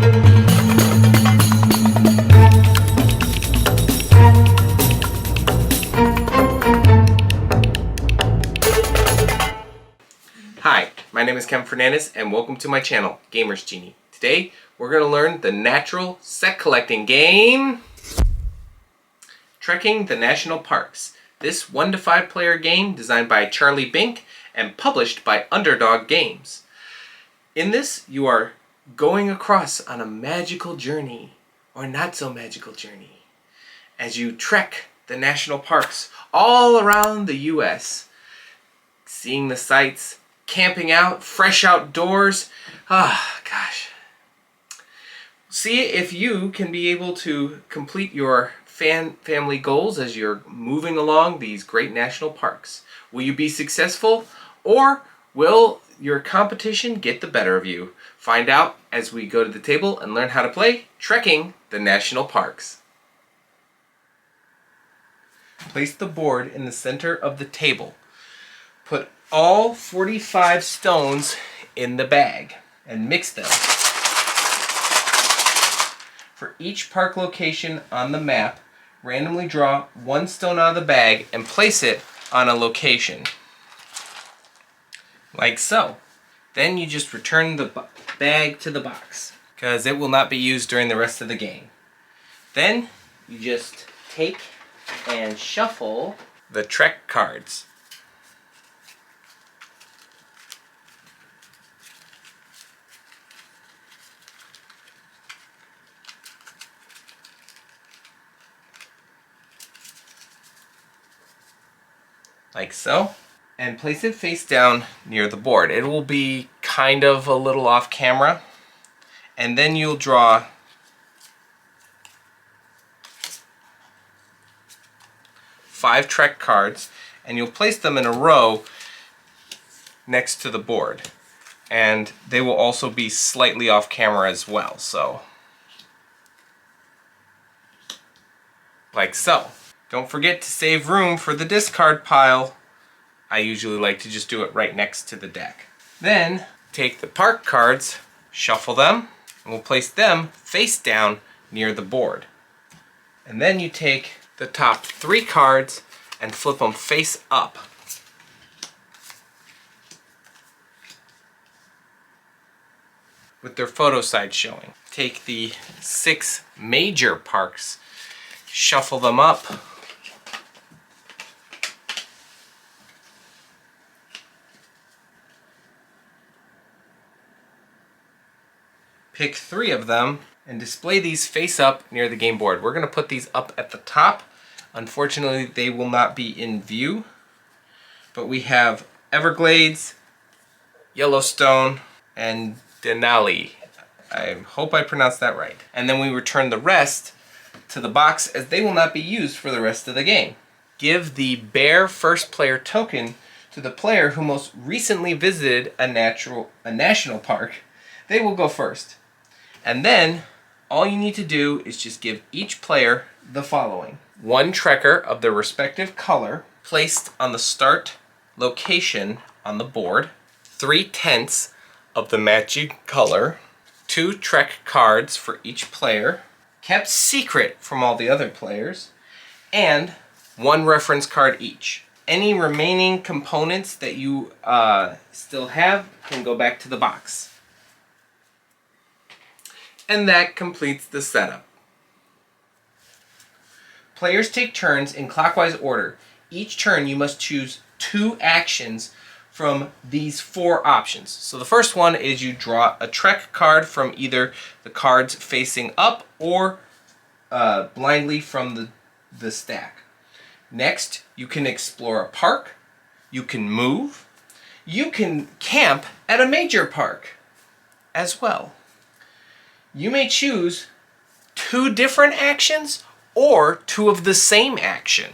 Hi, my name is Kevin Fernandez and welcome to my channel, Gamers Genie. Today we're going to learn the natural set collecting game, Trekking the National Parks. This 1 to 5 player game designed by Charlie Bink and published by Underdog Games. In this you are going across on a magical journey, or not so magical journey, as you trek the national parks all around the US, seeing the sights, camping out, fresh outdoors. Gosh. See if you can be able to complete your family goals as you're moving along these great national parks. Will you be successful, or will your competition get the better of you? Find out as we go to the table and learn how to play Trekking the National Parks. Place the board in the center of the table. Put all 45 stones in the bag and mix them. For each park location on the map, randomly draw 1 stone out of the bag and place it on a location. Like so. Then you just return the bag to the box, because it will not be used during the rest of the game. Then you just take and shuffle the Trek cards. Like so, and place it face down near the board. It will be kind of a little off camera, and then you'll draw 5 Trek cards, and you'll place them in a row next to the board, and they will also be slightly off camera as well, so like so. Don't forget to save room for the discard pile. I usually like to just do it right next to the deck. Then take the park cards, shuffle them, and we'll place them face down near the board. And then you take the top 3 cards and flip them face up. With their photo side showing. Take the 6 major parks, shuffle them up, pick 3 of them and display these face up near the game board. We're going to put these up at the top. Unfortunately, they will not be in view, but we have Everglades, Yellowstone, and Denali. I hope I pronounced that right. And then we return the rest to the box, as they will not be used for the rest of the game. Give the Bear First Player token to the player who most recently visited a national park. They will go first. And then all you need to do is just give each player the following: 1 Trekker of their respective color placed on the start location on the board, 3 tents of the matching color, 2 Trek cards for each player, kept secret from all the other players, and 1 reference card each. Any remaining components that you still have can go back to the box. And that completes the setup. Players take turns in clockwise order. Each turn you must choose 2 actions from these 4 options. So the first one is you draw a Trek card from either the cards facing up or blindly from the stack. Next, you can explore a park, you can move, you can camp at a major park as well. You may choose 2 different actions or 2 of the same action.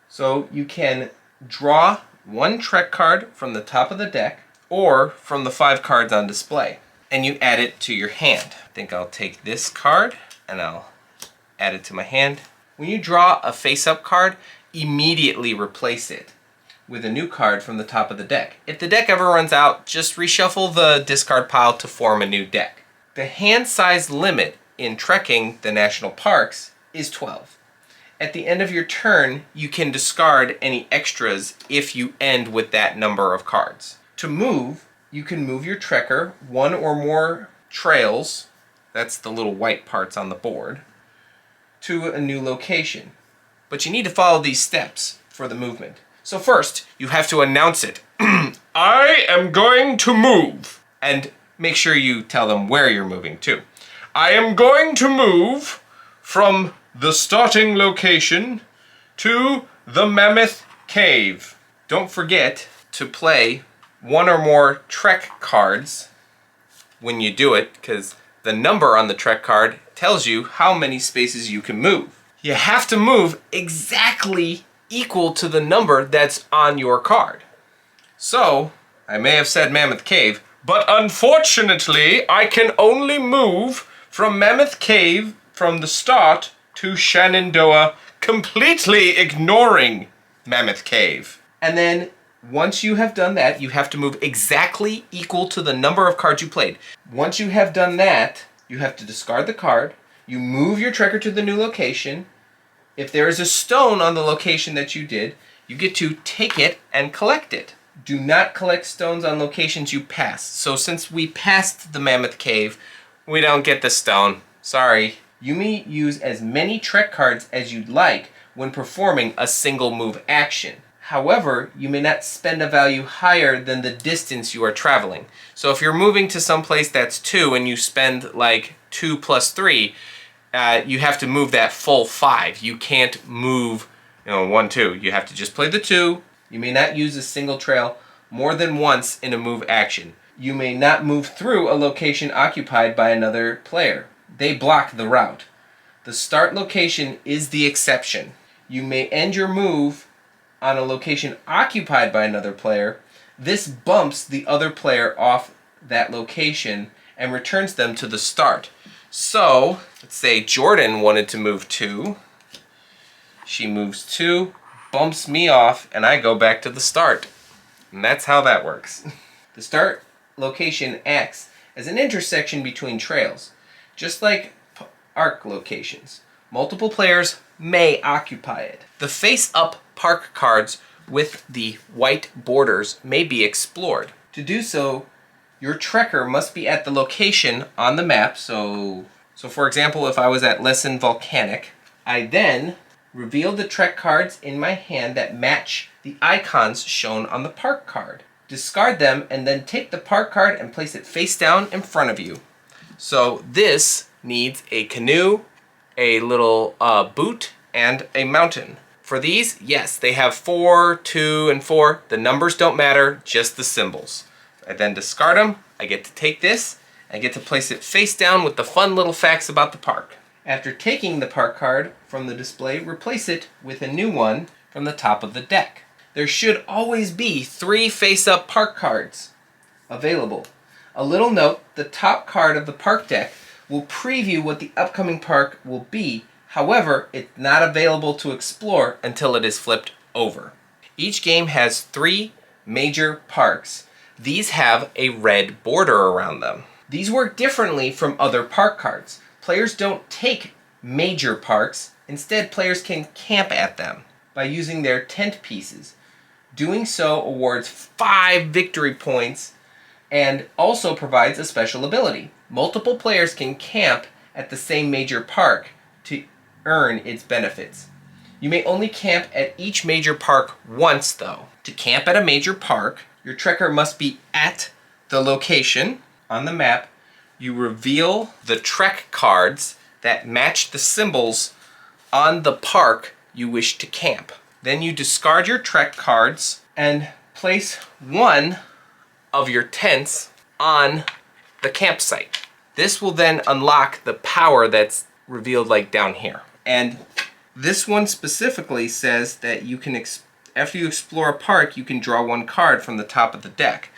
So you can draw 1 Trek card from the top of the deck or from the 5 cards on display, and you add it to your hand. I think I'll take this card and I'll add it to my hand. When you draw a face-up card, immediately replace it with a new card from the top of the deck. If the deck ever runs out, just reshuffle the discard pile to form a new deck. The hand size limit in trekking the national parks is 12. At the end of your turn, you can discard any extras if you end with that number of cards. To move, you can move your trekker one or more trails, that's the little white parts on the board, to a new location. But you need to follow these steps for the movement. So first, you have to announce it. I am going to move. And make sure you tell them where you're moving to. I am going to move from the starting location to the Mammoth Cave. Don't forget to play one or more trek cards when you do it, because the number on the trek card tells you how many spaces you can move. You have to move exactly equal to the number that's on your card. So, I may have said Mammoth Cave, but unfortunately, I can only move from Mammoth Cave from the start to Shenandoah, completely ignoring Mammoth Cave. And then, once you have done that, you have to move exactly equal to the number of cards you played. Once you have done that, you have to discard the card, you move your trekker to the new location. If there is a stone on the location that you did, you get to take it and collect it. Do not collect stones on locations you passed. So since we passed the Mammoth Cave, we don't get the stone. Sorry. You may use as many trek cards as you'd like when performing a single move action. However, you may not spend a value higher than the distance you are traveling. So if you're moving to some place that's 2 and you spend like 2 plus 3, you have to move that full 5. You can't move 1, 2. You have to just play the 2. You may not use a single trail more than once in a move action. You may not move through a location occupied by another player. They block the route. The start location is the exception. You may end your move on a location occupied by another player. This bumps the other player off that location and returns them to the start. So, let's say Jordan wanted to move 2. She moves 2, bumps me off, and I go back to the start. And that's how that works. The start location acts as an intersection between trails, just like arc locations. Multiple players may occupy it. The face-up park cards with the white borders may be explored. To do so, your trekker must be at the location on the map. So for example, if I was at Lesson Volcanic, I then reveal the trek cards in my hand that match the icons shown on the park card. Discard them and then take the park card and place it face down in front of you. So this needs a canoe, a little boot, and a mountain. For these, yes, they have 4, 2, and 4. The numbers don't matter, just the symbols. I then discard them. I get to take this. I get to place it face down with the fun little facts about the park. After taking the park card from the display, replace it with a new one from the top of the deck. There should always be 3 face-up park cards available. A little note, the top card of the park deck will preview what the upcoming park will be. However, it's not available to explore until it is flipped over. Each game has 3 major parks. These have a red border around them. These work differently from other park cards. Players don't take major parks. Instead, players can camp at them by using their tent pieces. Doing so awards 5 victory points and also provides a special ability. Multiple players can camp at the same major park to earn its benefits. You may only camp at each major park once, though. To camp at a major park, your trekker must be at the location on the map. You reveal the trek cards that match the symbols on the park you wish to camp. Then you discard your trek cards and place one of your tents on the campsite. This will then unlock the power that's revealed like down here. And this one specifically says that you can, after you explore a park, you can draw 1 card from the top of the deck.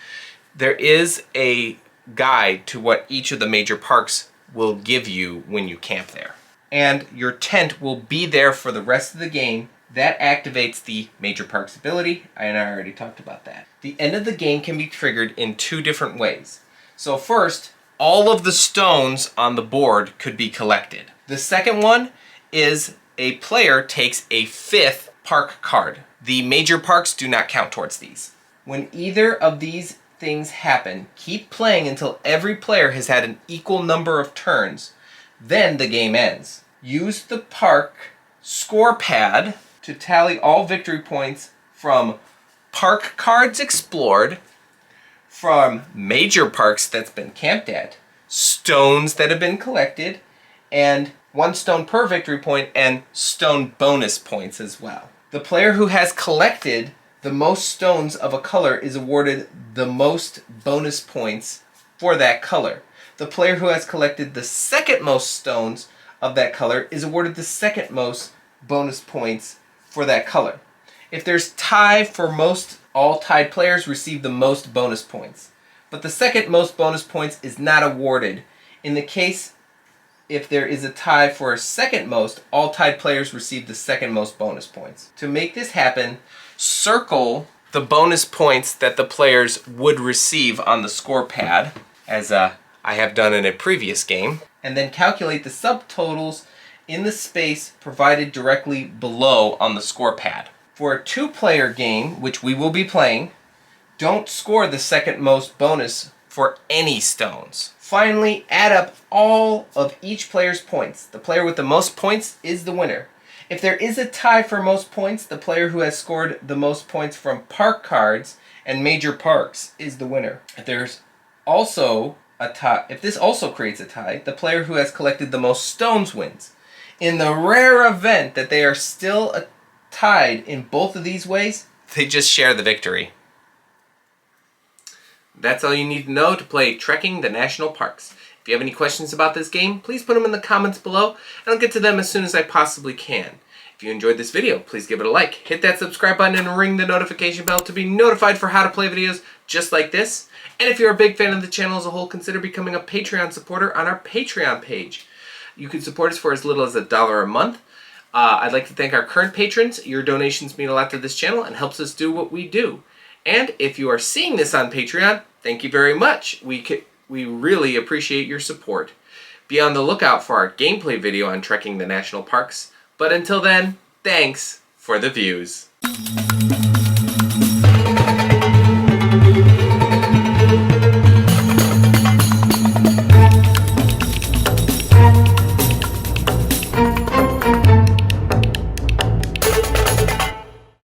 There is a guide to what each of the major parks will give you when you camp there. And your tent will be there for the rest of the game. That activates the major parks ability, and I already talked about that. The end of the game can be triggered in 2 different ways. So first, all of the stones on the board could be collected. The second one is a player takes a 5th park card. The major parks do not count towards these. When either of these things happen, keep playing until every player has had an equal number of turns. Then the game ends. Use the park score pad to tally all victory points from park cards explored, from major parks that's been camped at, stones that have been collected, and 1 stone per victory point, and stone bonus points as well. The player who has collected the most stones of a color is awarded the most bonus points for that color. The player who has collected the second most stones of that color is awarded the second most bonus points for that color. If there's tie for most, all tied players receive the most bonus points. But the second most bonus points is not awarded. In the case if there is a tie for a second most, all tied players receive the second most bonus points. To make this happen, circle the bonus points that the players would receive on the score pad, as I have done in a previous game, and then calculate the subtotals in the space provided directly below on the score pad. For a 2-player game, which we will be playing, don't score the second most bonus for any stones. Finally, add up all of each player's points. The player with the most points is the winner. If there is a tie for most points, the player who has scored the most points from park cards and major parks is the winner. If there's also a tie, if this also creates a tie, the player who has collected the most stones wins. In the rare event that they are still tied in both of these ways, they just share the victory. That's all you need to know to play Trekking the National Parks. If you have any questions about this game, please put them in the comments below, and I'll get to them as soon as I possibly can. If you enjoyed this video, please give it a like, hit that subscribe button, and ring the notification bell to be notified for how to play videos just like this. And if you're a big fan of the channel as a whole, consider becoming a Patreon supporter on our Patreon page. You can support us for as little as $1 a month. I'd like to thank our current patrons. Your donations mean a lot to this channel and helps us do what we do. And if you are seeing this on Patreon, thank you very much. We really appreciate your support. Be on the lookout for our gameplay video on Trekking the National Parks. But until then, thanks for the views.